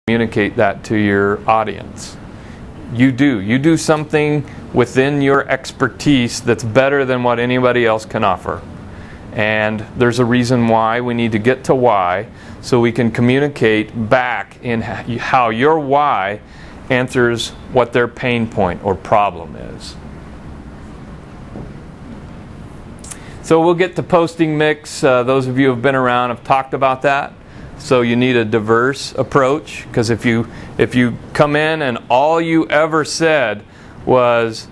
communicate that to your audience. You do something within your expertise that's better than what anybody else can offer. And there's a reason why. We need to get to why so we can communicate back in how your why answers what their pain point or problem is. So we'll get to posting mix. Those of you who have been around have talked about that. So you need a diverse approach, because if you come in and all you ever said was,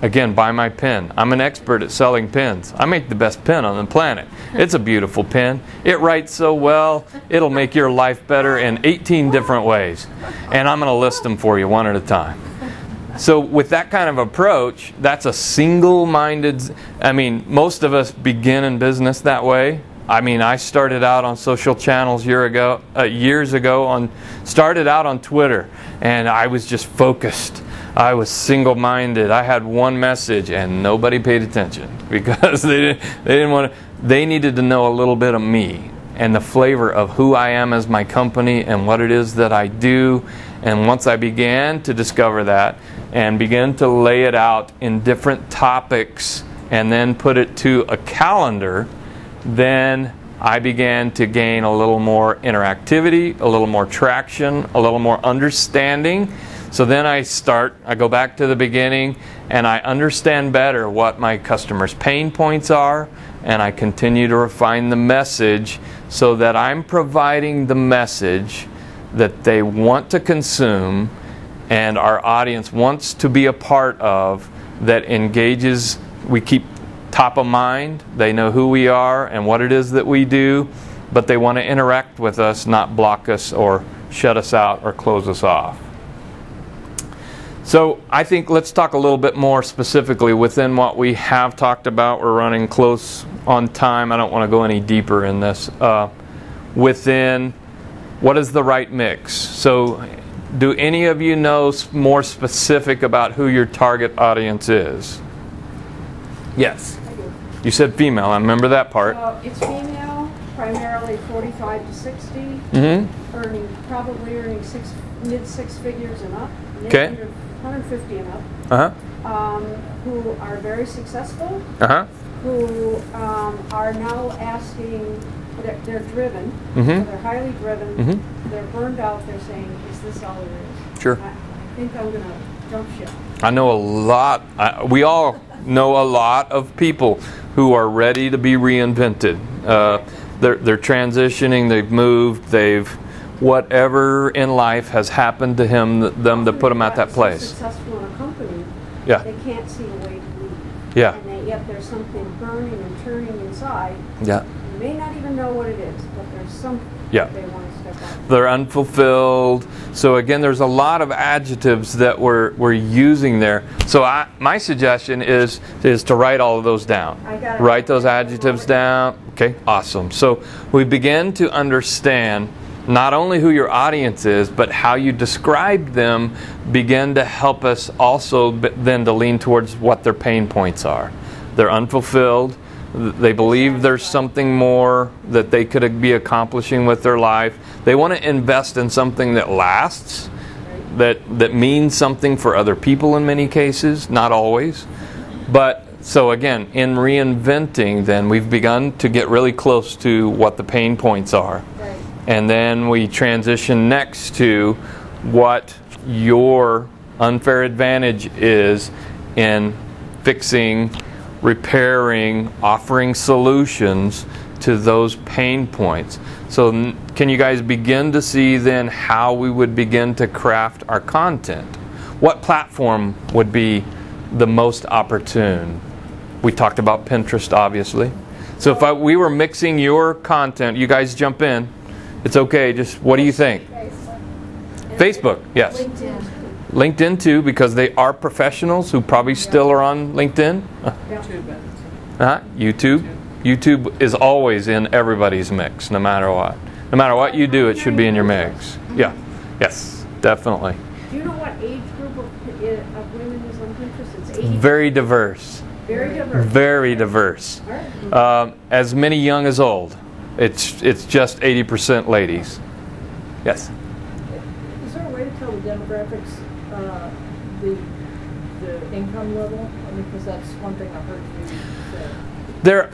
again, buy my pen. I'm an expert at selling pens. I make the best pen on the planet. It's a beautiful pen. It writes so well, it'll make your life better in 18 different ways. And I'm going to list them for you one at a time. So with that kind of approach, that's a single-minded, most of us begin in business that way. I started out on social channels years ago, started out on Twitter, and I was just focused. I was single-minded. I had one message, and nobody paid attention because they didn't want to. They needed to know a little bit of me and the flavor of who I am as my company and what it is that I do. And once I began to discover that and began to lay it out in different topics and then put it to a calendar, then I began to gain a little more interactivity, a little more traction, a little more understanding. So then I go back to the beginning, and I understand better what my customers' pain points are, and I continue to refine the message so that I'm providing the message that they want to consume and our audience wants to be a part of, that engages. We keep top of mind. They know who we are and what it is that we do, but they want to interact with us, not block us or shut us out or close us off. So I think let's talk a little bit more specifically within what we have talked about. We're running close on time. I don't want to go any deeper in this. Within what is the right mix? So do any of you know more specific about who your target audience is? Yes. You said female. I remember that part. It's female, primarily 45 to 60, probably earning mid six figures and up, okay. 150 and up, who are very successful, who are now asking, they're driven, so they're highly driven, they're burned out, they're saying, is this all there is? Sure. I think I'm going to jump ship. I know a lot, we all know a lot of people who are ready to be reinvented. They're transitioning, they've moved, whatever in life has happened to them to put them at that place. Successful in a company, yeah. They can't see a way to leave. Yeah. And yet there's something burning and turning inside. Yeah. You may not even know what it is, but there's something that they want to step out. They're unfulfilled. So again, there's a lot of adjectives that we're using there. So my suggestion is to write all of those down. Write those adjectives down. Okay, awesome. So we begin to understand not only who your audience is, but how you describe them begin to help us also then to lean towards what their pain points are. They're unfulfilled. They believe there's something more that they could be accomplishing with their life. They want to invest in something that lasts, that means something for other people in many cases, not always. But so again, in reinventing, then we've begun to get really close to what the pain points are. And then we transition next to what your unfair advantage is in fixing, repairing, offering solutions to those pain points. So can you guys begin to see then how we would begin to craft our content? What platform would be the most opportune? We talked about Pinterest, obviously. So if we were mixing your content, you guys jump in. It's okay. Just what do you think? Facebook, yes. LinkedIn too, because they are professionals who probably still are on LinkedIn. YouTube. YouTube is always in everybody's mix, no matter what. No matter what you do, it should be in your mix. Yeah. Yes, definitely. Do you know what age group of women is on Pinterest? It's 80. Very diverse. Very diverse. Very diverse. As many young as old. It's just 80% ladies. Yes. Is there a way to tell the demographics, the income level? I mean, because that's one thing I heard you say.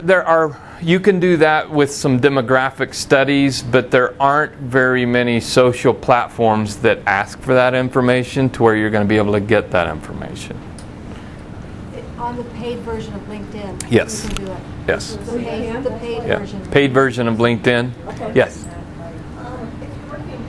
There are, you can do that with some demographic studies, but there aren't very many social platforms that ask for that information to where you're going to be able to get that information. On the paid version of LinkedIn, Yes. you can do it. Yes. The paid Yeah. version. Paid version of LinkedIn. Okay. Yes. If you're working,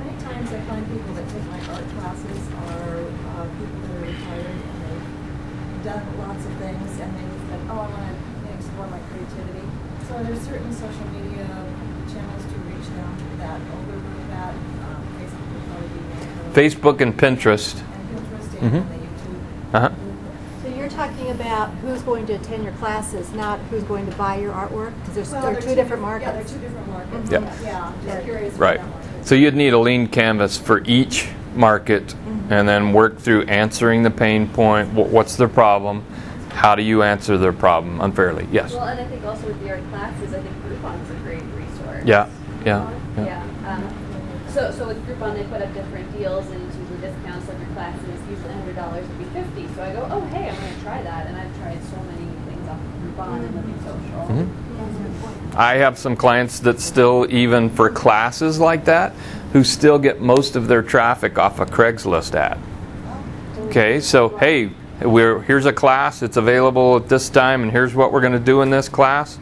many times I find people that take my art classes are people that are retired and they've done lots of things and they said, oh, I want to explore my creativity. So are there certain social media channels to reach them that older group that Facebook would probably be one of those. Facebook and Pinterest. And Pinterest Mhm. and the YouTube. Uh-huh. So you're talking about who's going to attend your classes, not who's going to buy your artwork? Because Well, there are they're two different Yeah, they're markets. two different markets. Yeah. Yeah, I'm just curious. what Right. that market is. So you'd need a lean canvas for each market and then work through answering the pain point. What's their problem? How do you answer their problem unfairly? Yes. Well, and I think also with the art classes, I think Groupon's a great resource. Yeah. Yeah. Yeah. Yeah. So with Groupon, they put up different deals and it's usually discounts on your classes. Usually $100 would be $50. So I go, oh hey, I'm going to try that, and I've tried so many things off of Groupon and Living Social. Mhm. I have some clients that still, even for classes like that, who still get most of their traffic off a Craigslist ad. Okay, so hey, here's a class, it's available at this time, and here's what we're going to do in this class.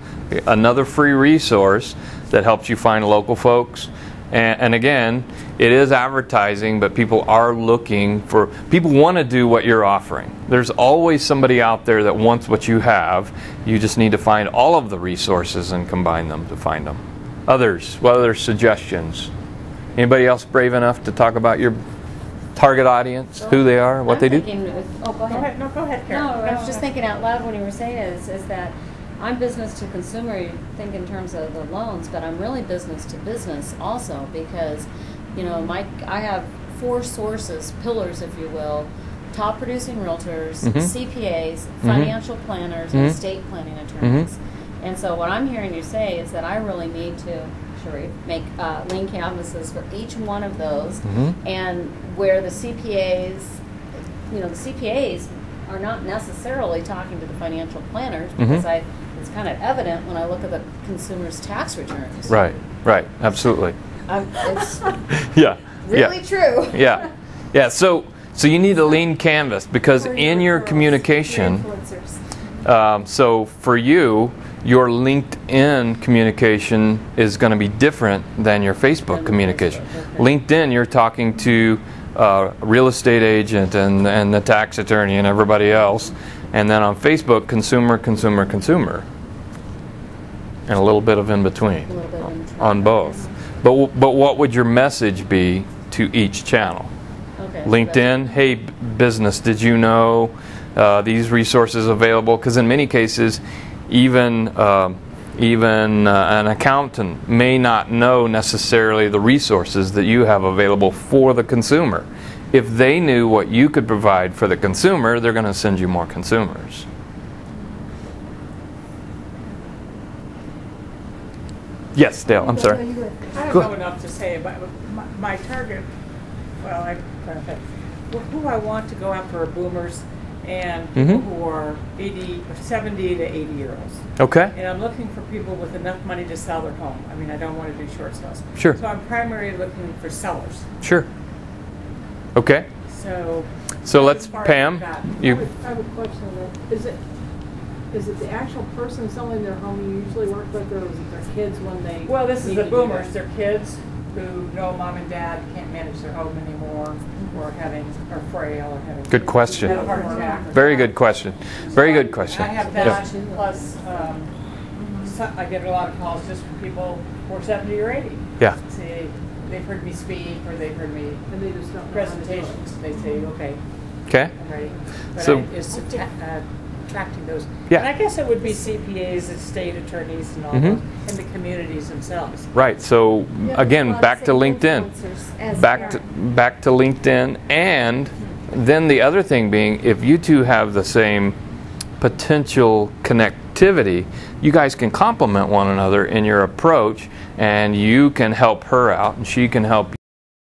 Another free resource that helps you find local folks. And again, it is advertising, but people are looking for, people want to do what you're offering. There's always somebody out there that wants what you have. You just need to find all of the resources and combine them to find them. Others, what other suggestions? Anybody else brave enough to talk about your target audience, who they are, what they do? Oh, go ahead. No, go ahead, Karen. No, I was just thinking out loud when you were saying it, is that I'm business to consumer, you think in terms of the loans, but I'm really business to business also because, you know, I have 4 sources, pillars if you will, top producing realtors, CPAs, financial planners, and estate planning attorneys. And so what I'm hearing you say is that I really need to, Sharif, make lean canvases for each one of those, and where the CPAs, you know, the CPAs are not necessarily talking to the financial planners because it's kind of evident when I look at the consumer's tax returns. Right, right, absolutely. It's Yeah. really yeah. true. Yeah, yeah. So you need a lean canvas because in your communication. So for you, your LinkedIn communication is going to be different than your Facebook communication. LinkedIn, you're talking to a real estate agent and the tax attorney and everybody else, and then on Facebook, consumer, and a little bit of in between on both. But what would your message be to each channel? Okay, LinkedIn, hey business, did you know these resources available? Because in many cases, even an accountant may not know necessarily the resources that you have available for the consumer. If they knew what you could provide for the consumer, they're going to send you more consumers. Yes, Dale, I'm sorry. I don't know enough to say, but my target, well, who I want to go after are boomers and people who are 70 to 80 year olds. Okay. And I'm looking for people with enough money to sell their home. I mean, I don't want to do short sales. Sure. So I'm primarily looking for sellers. Sure. Okay. So let's, Pam, you. I have a question. Is it the actual person selling their home you usually work with, or is it their kids when they? Well, this is the boomers. They're kids who know mom and dad can't manage their home anymore, or are frail, or having. Good question. Had a heart attack. Very good question. Very good question. I have that. Plus, I get a lot of calls just from people who are 70 or 80. Yeah. Say they've heard me speak, or they've heard me presentations. They say, okay. Okay. I'm ready. But So- it's attracting those. Yeah. And I guess it would be CPAs, estate attorneys, and all those, and the communities themselves. Right. So again, back to LinkedIn. Back to LinkedIn, and then the other thing being, if you two have the same potential connectivity, you guys can complement one another in your approach and you can help her out and she can help